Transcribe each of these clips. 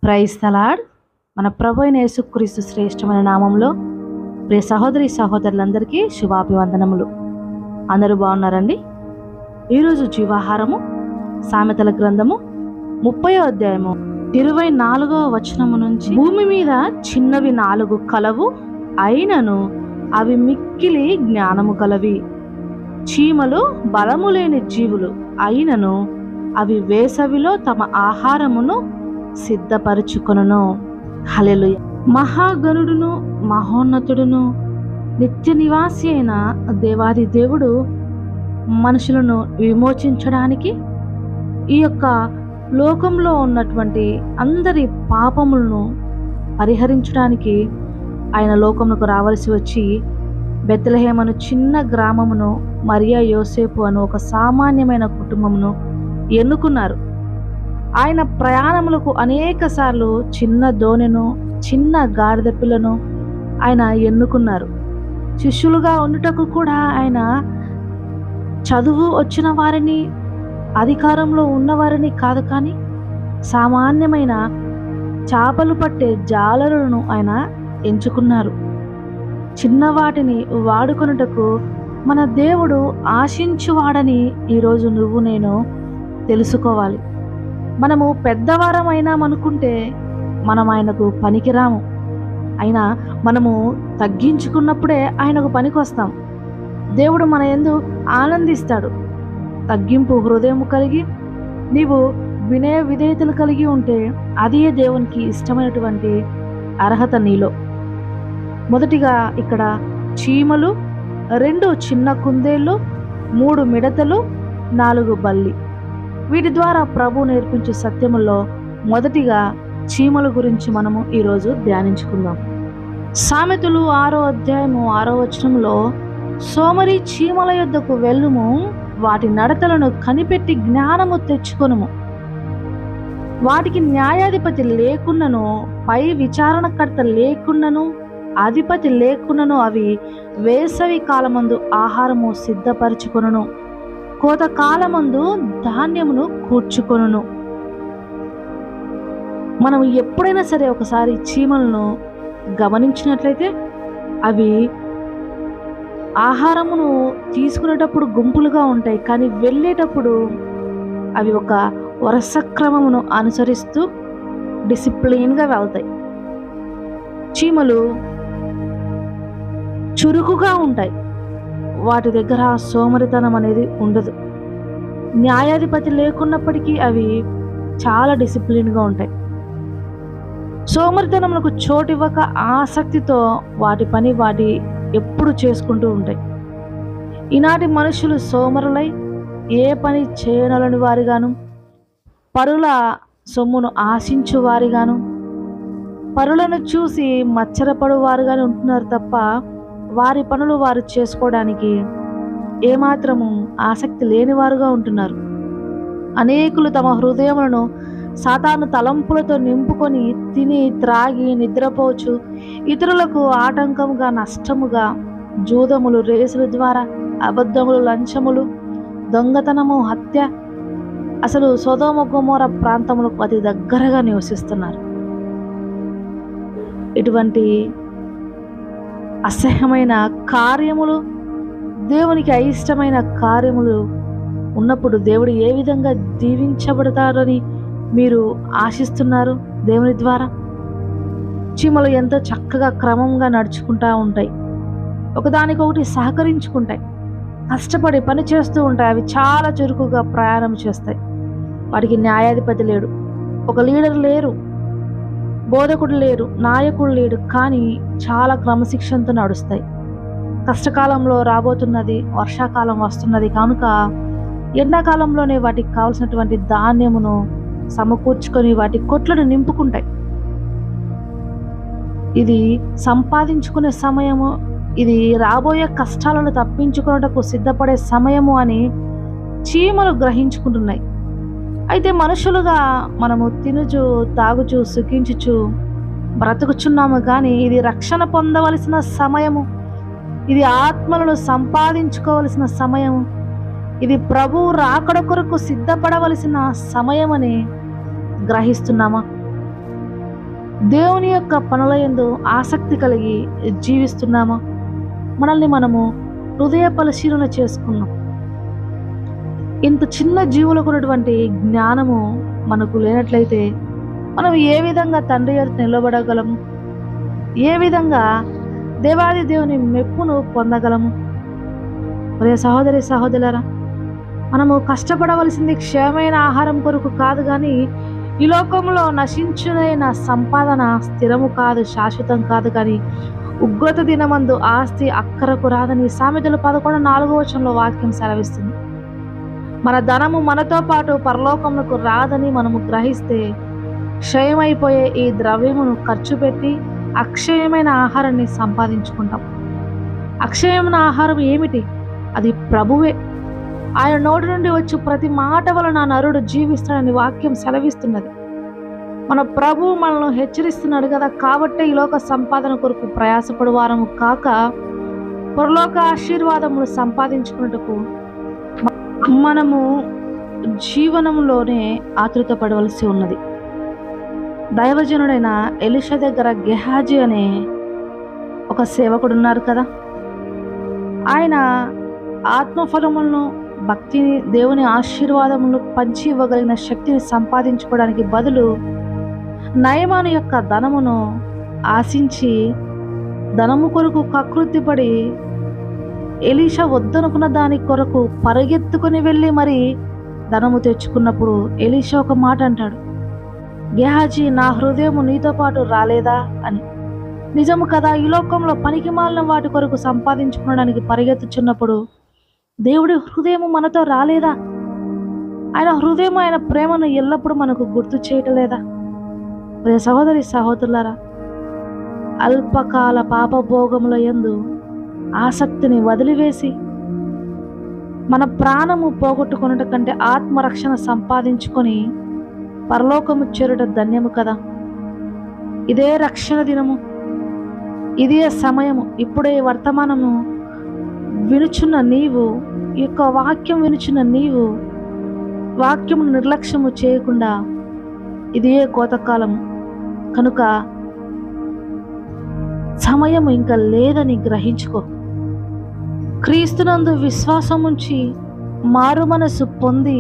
Praise the lord. మన ప్రభు అయిన యేసుక్రీస్తు శ్రేష్టమైన నామంలో ప్రియ సహోదరి సహోదరులందరికీ శుభాభివందనములు. అందరూ బాగున్నారండి? ఈరోజు జీవాహారము సామెతల గ్రంథము 30వ అధ్యాయము 24వ వచనము నుంచి, భూమి మీద చిన్నవి 4 కలవు, అయినను అవి మిక్కిలి జ్ఞానము కలవి. చీమలు బలము లేని జీవులు, అయినను అవి వేసవిలో తమ ఆహారమును సిద్ధపరచుకొనును. హల్లెలూయా. మహాగణుడును మహోన్నతుడును నిత్య నివాసి అయిన దేవాది దేవుడు మనుషులను విమోచించడానికి, ఈ యొక్క లోకంలో ఉన్నటువంటి అందరి పాపములను పరిహరించడానికి ఆయన లోకమునకు రావలసి వచ్చి బెత్లెహేము అను చిన్న గ్రామమును, మరియా యోసేపు అను ఒక సామాన్యమైన కుటుంబమును ఎన్నుకున్నారు. ఆయన ప్రయాణములకు అనేక సార్లు చిన్న దోణెను, చిన్న గాడిద పిల్లను ఆయన ఎన్నుకున్నారు. శిష్యులుగా ఉండుటకు కూడా ఆయన చదువు వచ్చిన వారిని, అధికారంలో ఉన్నవారిని కాదు, కానీ సామాన్యమైన చేపలు పట్టే జాలరులను ఆయన ఎంచుకున్నారు. చిన్నవాటిని వాడుకొనుటకు మన దేవుడు ఆశించువాడని ఈరోజు నువ్వు నేను తెలుసుకోవాలి. మనము పెద్దవారం అయినామనుకుంటే మనం ఆయనకు పనికిరాము. అయినా మనము తగ్గించుకున్నప్పుడే ఆయనకు పనికి వస్తాం. దేవుడు మన యందు ఆనందిస్తాడు. తగ్గింపు హృదయం కలిగి నీవు వినయ విధేయతలు కలిగి ఉంటే అదే దేవునికి ఇష్టమైనటువంటి అర్హత నీలో. మొదటిగా ఇక్కడ చీమలు, 2 చిన్న కుందేళ్ళు, 3 మిడతలు, 4 బల్లి. వీటి ద్వారా ప్రభు నేర్పించే సత్యములో మొదటిగా చీమల గురించి మనము ఈరోజు ధ్యానించుకుందాం. సామెతలు 6వ అధ్యాయము 6వ వచనంలో, సోమరి చీమల యొద్దకు వెళ్ళుము, వాటి నడతలను కనిపెట్టి జ్ఞానము తెచ్చుకొనుము. వాటికి న్యాయాధిపతి లేకున్నను, పై విచారణకర్త లేకున్నను, అధిపతి లేకున్నను అవి వేసవి కాలమందు ఆహారము సిద్ధపరచుకొనును, కోతకాలమందు ధాన్యమును కూర్చుకొనును. మనం ఎప్పుడైనా సరే ఒకసారి చీమలను గమనించినట్లయితే అవి ఆహారమును తీసుకునేటప్పుడు గుంపులుగా ఉంటాయి, కానీ వెళ్ళేటప్పుడు అవి ఒక వరుస క్రమమును అనుసరిస్తూ డిసిప్లిన్గా వెళ్తాయి. చీమలు చురుకుగా ఉంటాయి. వాటి దగ్గర సోమరితనం అనేది ఉండదు. న్యాయాధిపతి లేకున్నప్పటికీ అవి చాలా డిసిప్లిన్గా ఉంటాయి. సోమరితనములకు చోటివ్వక ఆసక్తితో వాటి పని వాటి ఎప్పుడు చేసుకుంటూ ఉంటాయి. ఈనాటి మనుషులు సోమరులై ఏ పని చేయనలని వారిగాను, పరుల సొమ్మును ఆశించు వారిగాను, పరులను చూసి మచ్చరపడు వారుగానే ఉంటున్నారు తప్ప వారి పనులు వారు చేసుకోవడానికి ఏమాత్రము ఆసక్తి లేనివారుగా ఉంటున్నారు. అనేకులు తమ హృదయములను సాతాను తలంపులతో నింపుకొని తిని త్రాగి నిద్రపోవచ్చు, ఇతరులకు ఆటంకముగా, నష్టముగా జూదములు, రేసుల ద్వారా అబద్ధములు, లంచములు, దొంగతనము, హత్య, అసలు సొదొమ గొమొర ప్రాంతములకు అతి దగ్గరగా నివసిస్తున్నారు. ఇటువంటి అసహ్యమైన కార్యములు, దేవునికి అయిష్టమైన కార్యములు ఉన్నప్పుడు దేవుడు ఏ విధంగా దీవించబడతారని మీరు ఆశిస్తున్నారు? దేవుని ద్వారా చీమలు ఎంతో చక్కగా క్రమంగా నడుచుకుంటూ ఉంటాయి, ఒకదానికొకటి సహకరించుకుంటాయి, కష్టపడి పని చేస్తూ ఉంటాయి. అవి చాలా చురుకుగా ప్రయాణం చేస్తాయి. వాటికి న్యాయాధిపతి లేడు, ఒక లీడర్ లేరు, బోధకుడు లేరు, నాయకుడు లేడు, కానీ చాలా క్రమశిక్షణతో నడుస్తాయి. కష్టకాలంలో రాబోతున్నది, వర్షాకాలం వస్తున్నది కనుక ఎండాకాలంలోనే వాటికి కావాల్సినటువంటి ధాన్యమును సమకూర్చుకొని వాటి కొట్లను నింపుకుంటాయి. ఇది సంపాదించుకునే సమయము, ఇది రాబోయే కష్టాలను తప్పించుకున్నటకు సిద్ధపడే సమయము అని చీమలు గ్రహించుకుంటున్నాయి. అయితే మనుషులుగా మనము తినుచు, తాగుచు, సుఖించుచు బ్రతుకుచున్నాము, కానీ ఇది రక్షణ పొందవలసిన సమయము, ఇది ఆత్మలను సంపాదించుకోవలసిన సమయము, ఇది ప్రభు రాకడ కొరకు సిద్ధపడవలసిన సమయమని గ్రహిస్తున్నామా? దేవుని యొక్క పనుల యందు ఆసక్తి కలిగి జీవిస్తున్నామా? మనల్ని మనము హృదయ పరిశీలన చేసుకున్నాం. ఇంత చిన్న జీవులకు ఉన్నటువంటి జ్ఞానము మనకు లేనట్లయితే మనం ఏ విధంగా తండ్రి ఎదుట నిలబడగలము? ఏ విధంగా దేవాది దేవుని మెప్పును పొందగలము? ఒరే సహోదరి సహోదరులారా, మనము కష్టపడవలసింది క్షయమైన ఆహారం కొరకు కాదు, కానీ ఈ లోకంలో నశించునైన సంపాదన స్థిరము కాదు, శాశ్వతం కాదు, కానీ ఉగ్రత దినమందు ఆస్తి అక్కరకు రాదని సామెతలు 11:4 వాక్యం సెలవిస్తుంది. మన ధనము మనతో పాటు పరలోకమునకు రాదని మనము గ్రహిస్తే క్షయమైపోయే ఈ ద్రవ్యమును ఖర్చు పెట్టి అక్షయమైన ఆహారాన్ని సంపాదించుకుంటాం. అక్షయమైన ఆహారం ఏమిటి? అది ప్రభువే. ఆయన నోటి నుండి వచ్చి ప్రతి మాట వలన నరుడు జీవిస్తాడని వాక్యం సెలవిస్తున్నది. మన ప్రభువు మనల్ని హెచ్చరిస్తున్నాడు కదా. కాబట్టే ఈ లోక సంపాదన కొరకు ప్రయాసపడు వారము కాక పరలోక ఆశీర్వాదములు సంపాదించుకున్నట్టుకు మనము జీవనంలోనే ఆతృత పడవలసి ఉన్నది. దైవజనుడైన ఎలీషా దగ్గర గెహాజీ అనే ఒక సేవకుడు ఉన్నారు కదా. ఆయన ఆత్మఫలములను, భక్తిని, దేవుని ఆశీర్వాదములను పంచి ఇవ్వగలిగిన శక్తిని సంపాదించుకోవడానికి బదులు నయమాను యొక్క ధనమును ఆశించి ధనము కొరకు కకృతిపడి ఎలీషా వద్దనుకున్న దాని కొరకు పరిగెత్తుకుని వెళ్ళి మరి ధనము తెచ్చుకున్నప్పుడు ఎలీషా ఒక మాట అంటాడు, గెహాజీ, నా హృదయము నీతో పాటు రాలేదా అని. నిజము కదా. ఈ లోకంలో పనికి మాలిన వాటి కొరకు సంపాదించుకోవడానికి పరిగెత్తుచున్నప్పుడు దేవుడి హృదయము మనతో రాలేదా? ఆయన హృదయం, ఆయన ప్రేమను ఎల్లప్పుడూ మనకు గుర్తు చేయటలేదా? సహోదరి సహోదరులారా, అల్పకాల పాపభోగముల యందు ఆసక్తిని వదిలివేసి మన ప్రాణము పోగొట్టుకొనుట కంటే ఆత్మరక్షణ సంపాదించుకొని పరలోకము చేరుట ధన్యము కదా. ఇదే రక్షణ దినము, ఇదే సమయము. ఇప్పుడే వర్తమానము వినుచున్న నీవు, ఈ యొక్క వాక్యం వినుచున్న నీవు వాక్యమును నిర్లక్ష్యము చేయకుండా ఇదే కోతకాలము కనుక సమయము ఇంకా లేదని గ్రహించుకో. క్రీస్తునందు విశ్వాసం ఉంచి మారు మనసు పొంది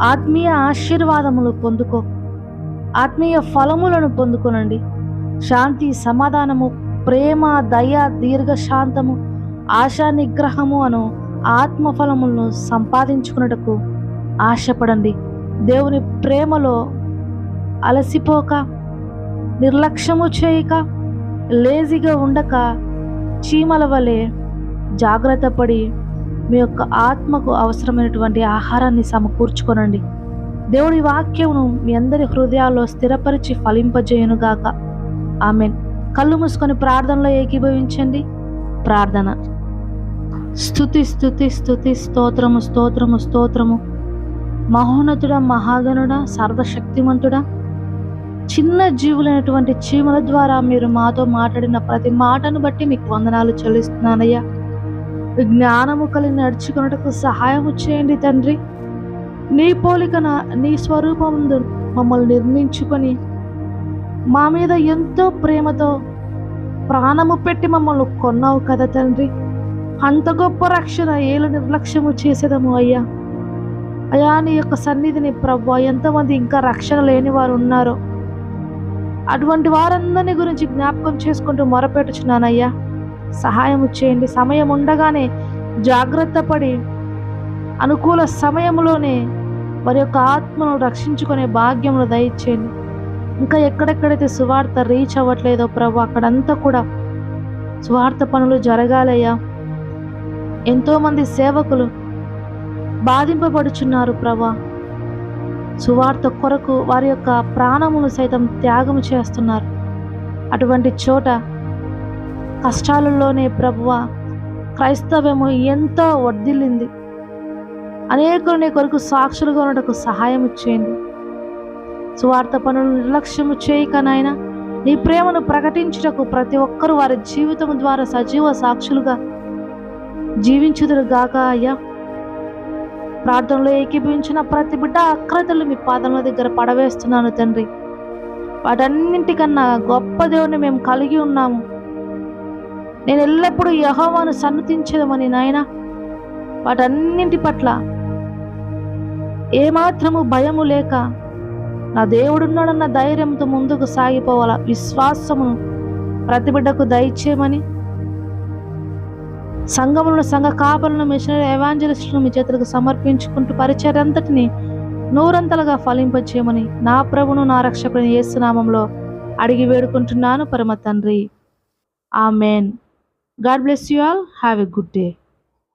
ఆత్మీయ ఆశీర్వాదములు పొందుకో. ఆత్మీయ ఫలములను పొందుకోనండి. శాంతి, సమాధానము, ప్రేమ, దయ, దీర్ఘశాంతము, ఆశా నిగ్రహము అను ఆత్మఫలములను సంపాదించుకున్నటకు ఆశపడండి. దేవుని ప్రేమలో అలసిపోక, నిర్లక్ష్యము చేయక, లేజీగా ఉండక, చీమల వలె జాగ్రత్త పడి మీ యొక్క ఆత్మకు అవసరమైనటువంటి ఆహారాన్ని సమకూర్చుకొనండి. దేవుడి వాక్యమును మీ అందరి హృదయాల్లో స్థిరపరిచి ఫలింపజేయునుగాక. ఆమెన్. కళ్ళు మూసుకొని ప్రార్థనలో ఏకీభవించండి. ప్రార్థన. స్తుతి స్తుతి స్తుతి, స్తోత్రము స్తోత్రము స్తోత్రము. మహోన్నతుడా, మహాగణుడా, సర్వశక్తిమంతుడా, చిన్న జీవులైనటువంటి చీమల ద్వారా మీరు మాతో మాట్లాడిన ప్రతి మాటను బట్టి మీకు వందనాలు చెల్లిస్తున్నానయ్యా. జ్ఞానము కలిగి నడుచుకున్నటకు సహాయము చేయండి తండ్రి. నీ పోలికన, నీ స్వరూపముందు మమ్మల్ని నిర్మించుకొని మా మీద ఎంతో ప్రేమతో ప్రాణము పెట్టి మమ్మల్ని కొన్నావు కదా తండ్రి. అంత గొప్ప రక్షణ ఏలు నిర్లక్ష్యము చేసేదము అయ్యా. అయ్యా, నీ యొక్క సన్నిధిని ప్రభువా, ఎంతమంది ఇంకా రక్షణ లేని వారు ఉన్నారో అటువంటి వారందరినీ గురించి జ్ఞాపకం చేసుకుంటూ మొరపెట్టుచున్నానయ్యా. సహాయము చేయండి. సమయం ఉండగానే జాగ్రత్త పడి అనుకూల సమయంలోనే వారి యొక్క ఆత్మను రక్షించుకునే భాగ్యమును దయచేయండి. ఇంకా ఎక్కడెక్కడైతే సువార్త రీచ్ అవ్వట్లేదో ప్రభు, అక్కడంతా కూడా సువార్త పనులు జరగాలయ్యా. ఎంతోమంది సేవకులు బాధింపబడుచున్నారు ప్రభా. సువార్త కొరకు వారి యొక్క ప్రాణమును సైతం త్యాగం చేస్తున్నారు. అటువంటి చోట కష్టాలలోనే ప్రభువా క్రైస్తవ్యము ఎంతో వర్ధిల్లింది. అనేకులు నీ కొరకు సాక్షులుగా ఉండటకు సహాయం చేయండి. సువార్త పనులు నిర్లక్ష్యము చేయక నాయన, నీ ప్రేమను ప్రకటించుటకు ప్రతి ఒక్కరూ వారి జీవితం ద్వారా సజీవ సాక్షులుగా జీవించుదురు గాక అయ్యా. ప్రార్థనలో ఏకీభవించిన ప్రతి బిడ్డ అక్రతలు మీ పాదముల దగ్గర పడవేస్తున్నాను తండ్రి. వాటన్నింటికన్నా గొప్ప దేవుని మేము కలిగి ఉన్నాము. నేను ఎల్లప్పుడూ యెహోవాను సన్నతించేదమని నాయన, వాటన్నింటి పట్ల ఏమాత్రము భయము లేక నా దేవుడున్నాడన్న ధైర్యంతో ముందుకు సాగిపోవాల విశ్వాసమును ప్రతి బిడ్డకు దయచేయమని, సంఘములను, సంఘ కాపలను, మిషనరీ ఎవాంజలిస్టులను మీ చేతులకు సమర్పించుకుంటూ పరిచర్య అంతటిని నూరంతలుగా ఫలింపచేయమని నా ప్రభును, నా రక్షకుని యేసు నామములో అడిగి వేడుకుంటున్నాను పరమ తండ్రి. Amen. God bless you all. Have a good day.